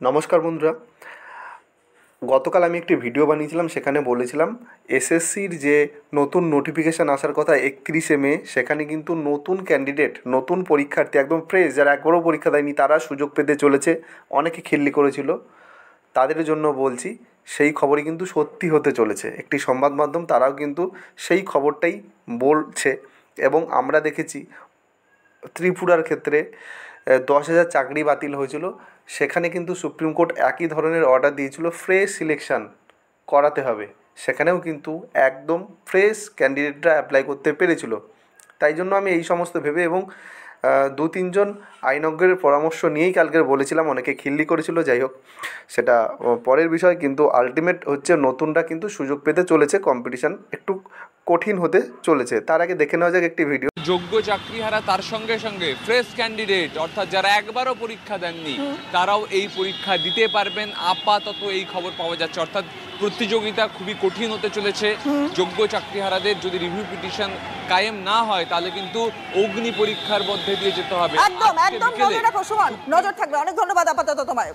নমস্কার বন্ধুরা। গতকাল আমি একটি ভিডিও বানিয়েছিলাম, সেখানে বলেছিলাম এসএসসির যে নতুন নোটিফিকেশান আসার কথা 31শে মে, সেখানে কিন্তু নতুন ক্যান্ডিডেট, নতুন পরীক্ষার্থী, একদম ফ্রেশ, যারা একবারও পরীক্ষা দেয়নি তারা সুযোগ পেতে চলেছে। অনেকে খিল্লি করেছিল, তাদের জন্য বলছি সেই খবরই কিন্তু সত্যি হতে চলেছে। একটি সংবাদ মাধ্যম তারাও কিন্তু সেই খবরটাই বলছে। এবং আমরা দেখেছি ত্রিপুরার ক্ষেত্রে 10,000 চাকরি বাতিল হয়েছিল, সেখানে কিন্তু সুপ্রিম কোর্ট একই ধরনের অর্ডার দিয়েছিল, ফ্রেশ সিলেকশান করাতে হবে। সেখানেও কিন্তু একদম ফ্রেশ ক্যান্ডিডেটরা অ্যাপ্লাই করতে পেরেছিল। তাই জন্য আমি এই সমস্ত ভেবে এবং 2-3 জন আইনজ্ঞের পরামর্শ নিয়েই কালকে বলেছিলাম, অনেকে খিল্লি করেছিল। যাই হোক, সেটা পরের বিষয়। কিন্তু আলটিমেট হচ্ছে নতুনরা কিন্তু সুযোগ পেতে চলেছে, কম্পিটিশান একটু কঠিন হতে চলেছে। তার আগে দেখে নেওয়া যাক একটি ভিডিও। যোগ্য চাকরিহারা তার সঙ্গে সঙ্গে ফ্রেশ ক্যান্ডিডেট, অর্থাৎ যারা একবারও পরীক্ষা দেননি তারাও এই পরীক্ষা দিতে পারবেন। আপাতত এই খবর পাওয়া যাচ্ছে, অর্থাৎ প্রতিযোগিতা খুবই কঠিন হতে চলেছে যোগ্য চাকরিহারাদের। যদি রিভিউ পিটিশন কায়েম না হয় তাহলে কিন্তু অগ্নি পরীক্ষার মধ্যে দিয়ে যেতে হবে। একদম নজর থাকবে। অনেক ধন্যবাদ আপাতত তোমায়।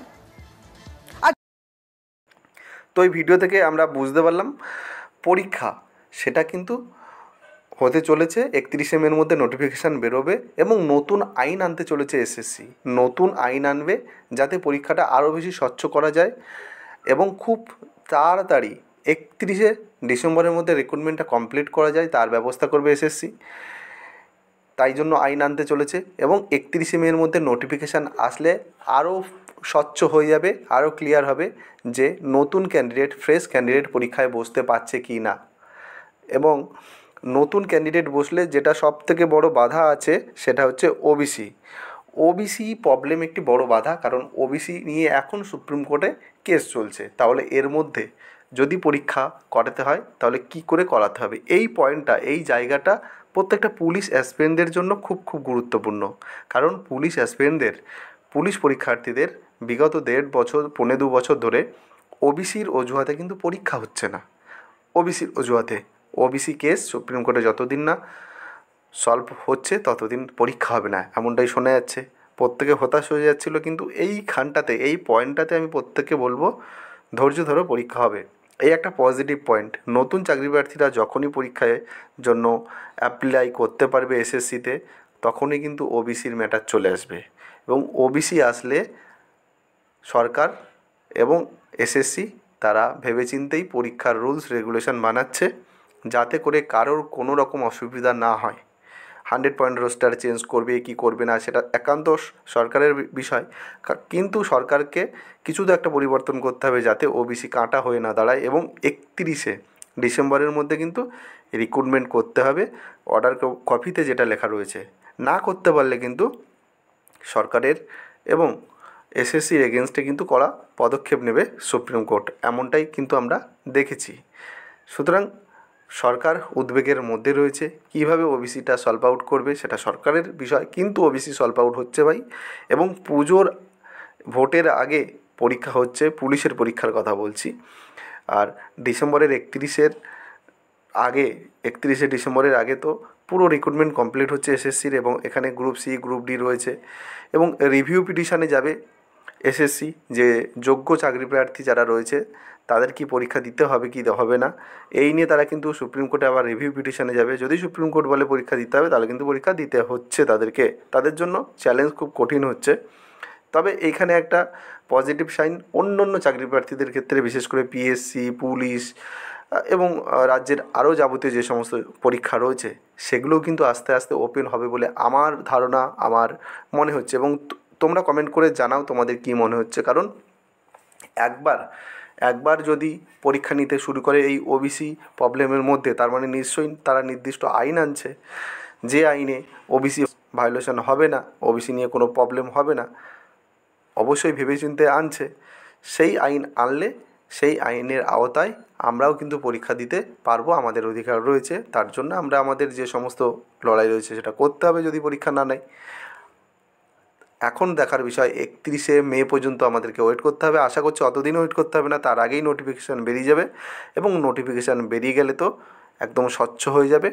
তো এই ভিডিও থেকে আমরা বুঝতে পারলাম পরীক্ষা সেটা কিন্তু হতে চলেছে 31শে মের মধ্যে নোটিফিকেশান বেরোবে এবং নতুন আইন আনতে চলেছে এসএসসি। নতুন আইন আনবে যাতে পরীক্ষাটা আরও বেশি স্বচ্ছ করা যায় এবং খুব তাড়াতাড়ি 31শে ডিসেম্বরের মধ্যে রিক্রুটমেন্টটা কমপ্লিট করা যায়, তার ব্যবস্থা করবে এসএসসি। তাই জন্য আইন আনতে চলেছে এবং 31শে মের মধ্যে নোটিফিকেশান আসলে আরও স্বচ্ছ হয়ে যাবে, আরও ক্লিয়ার হবে যে নতুন ক্যান্ডিডেট, ফ্রেশ ক্যান্ডিডেট পরীক্ষায় বসতে পারছে কি না। এবং নতুন ক্যান্ডিডেট বসলে যেটা সবথেকে বড় বাধা আছে সেটা হচ্ছে ওবিসি প্রবলেম একটি বড় বাধা। কারণ ওবিসি নিয়ে এখন সুপ্রিম কোর্টে কেস চলছে। তাহলে এর মধ্যে যদি পরীক্ষা করাতে হয় তাহলে কি করে করাতে হবে, এই পয়েন্টটা, এই জায়গাটা প্রত্যেকটা পুলিশ অ্যাসপিরেন্টদের জন্য খুব খুব গুরুত্বপূর্ণ। কারণ পুলিশ পরীক্ষার্থীদের বিগত 1.5 বছর, 1.25 বছর ধরে ওবিসির অজুহাতে কিন্তু পরীক্ষা হচ্ছে না। ওবিসি কেস সুপ্রিম কোর্টে যতদিন না সলভ হচ্ছে ততদিন পরীক্ষা হবে না, এমনটাই শোনা যাচ্ছে। প্রত্যেকে হতাশ হয়ে যাচ্ছিলো, কিন্তু এইখানটাতে, এই পয়েন্টটাতে আমি প্রত্যেককে বলবো ধৈর্য ধরো, পরীক্ষা হবে। এই একটা পজিটিভ পয়েন্ট। নতুন চাকরি প্রার্থীরা যখনই পরীক্ষায় জন্য অ্যাপ্লাই করতে পারবে এসএসসিতে, তখনই কিন্তু ওবিসির ম্যাটার চলে আসবে। এবং ওবিসি আসলে সরকার এবং এসএসসি তারা ভেবেচিন্তেই পরীক্ষার রুলস রেগুলেশন বানাচ্ছে যাতে করে কারোর কোনো রকম অসুবিধা না হয়। 100 পয়েন্ট রোস্টার চেঞ্জ করবে কি করবে না সেটা একান্ত সরকারের বিষয়, কিন্তু সরকারকে কিছু তো একটা পরিবর্তন করতে হবে যাতে ওবিসি কাঁটা হয়ে না দাঁড়ায়। এবং 31শে ডিসেম্বরের মধ্যে কিন্তু রিক্রুটমেন্ট করতে হবে, অর্ডার কপিতে যেটা লেখা রয়েছে। না করতে পারলে কিন্তু সরকারের এবং এসএসসির এগেনস্টে কিন্তু কড়া পদক্ষেপ নেবে সুপ্রিম কোর্ট, এমনটাই কিন্তু আমরা দেখেছি। সুতরাং সরকার উদ্বেগের মধ্যে রয়েছে, কীভাবে ওবিসিটা সলভ আউট করবে সেটা সরকারের বিষয়, কিন্তু ওবিসি সলভ আউট হচ্ছে ভাই। এবং পুজোর ভোটের আগে পরীক্ষা হচ্ছে, পুলিশের পরীক্ষার কথা বলছি। আর ডিসেম্বরের 31শে ডিসেম্বরের আগে তো পুরো রিক্রুটমেন্ট কমপ্লিট হচ্ছে এসএসসির। এবং এখানে গ্রুপ সি, গ্রুপ ডি রয়েছে। এবং রিভিউ পিটিশানে যাবে এসএসসি, যে যোগ্য চাকরি প্রার্থী যারা রয়েছে তাদের কি পরীক্ষা দিতে হবে কি হবে না, এই নিয়ে তারা কিন্তু সুপ্রিম কোর্টে আবার রিভিউ পিটিশানে যাবে। যদি সুপ্রিম কোর্ট বলে পরীক্ষা দিতে হবে তাহলে কিন্তু পরীক্ষা দিতে হচ্ছে তাদেরকে। তাদের জন্য চ্যালেঞ্জ খুব কঠিন হচ্ছে। তবে এইখানে একটা পজিটিভ সাইন, অন্য চাকরি প্রার্থীদের ক্ষেত্রে, বিশেষ করে পিএসসি, পুলিশ এবং রাজ্যের আরও যাবতীয় যে সমস্ত পরীক্ষা রয়েছে সেগুলোও কিন্তু আস্তে আস্তে ওপেন হবে বলে আমার ধারণা, আমার মনে হচ্ছে। এবং তোমরা কমেন্ট করে জানাও তোমাদের কী মনে হচ্ছে। কারণ একবার যদি পরীক্ষা নিতে শুরু করে এই ওবিসি প্রবলেমের মধ্যে, তার মানে নিশ্চয়ই তারা নির্দিষ্ট আইন আনছে, যে আইনে ওবিসি ভায়োলেশন হবে না, ওবিসি নিয়ে কোনো প্রবলেম হবে না, অবশ্যই ভেবেচিন্তে আনছে। সেই আইন আনলে সেই আইনের আওতায় আমরাও কিন্তু পরীক্ষা দিতে পারবো, আমাদের অধিকার রয়েছে। তার জন্য আমরা আমাদের যে সমস্ত লড়াই রয়েছে সেটা করতে হবে যদি পরীক্ষা না নেয়। এখন দেখার বিষয় 31শে মে পর্যন্ত আমাদেরকে ওয়েট করতে হবে। আশা করছি অতদিন ওয়েট করতে হবে না, তার আগেই নোটিফিকেশান বেরিয়ে যাবে। এবং নোটিফিকেশান বেরিয়ে গেলে তো একদম স্বচ্ছ হয়ে যাবে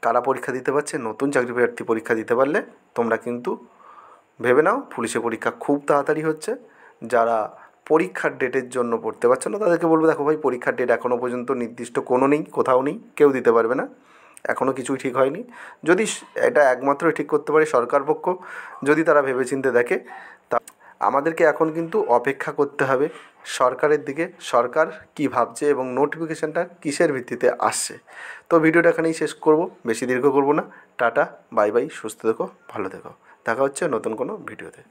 কারা পরীক্ষা দিতে পারছে। নতুন চাকরি প্রার্থী পরীক্ষা দিতে পারলে তোমরা কিন্তু ভেবে নাও পুলিশের পরীক্ষা খুব তাড়াতাড়ি হচ্ছে, যারা পরীক্ষার ডেটের জন্য পড়তে পারছে না তাদেরকে বলবো, দেখো ভাই, পরীক্ষার ডেট এখনও পর্যন্ত নির্দিষ্ট কোনো নেই, কোথাও নেই, কেউ দিতে পারবে না, এখনও কিছুই ঠিক হয়নি। যদি এটা একমাত্রই ঠিক করতে পারে সরকার পক্ষ, যদি তারা ভেবেচিন্তে দেখে, তা আমাদেরকে এখন কিন্তু অপেক্ষা করতে হবে সরকারের দিকে, সরকার কী ভাবছে এবং নোটিফিকেশানটা কিসের ভিত্তিতে আসছে। তো ভিডিওটা এখানেই শেষ করব, বেশি দীর্ঘ করব না। টাটা, বাই বাই, সুস্থ থেকো, ভালো থেকো, দেখা হচ্ছে নতুন কোনো ভিডিওতে।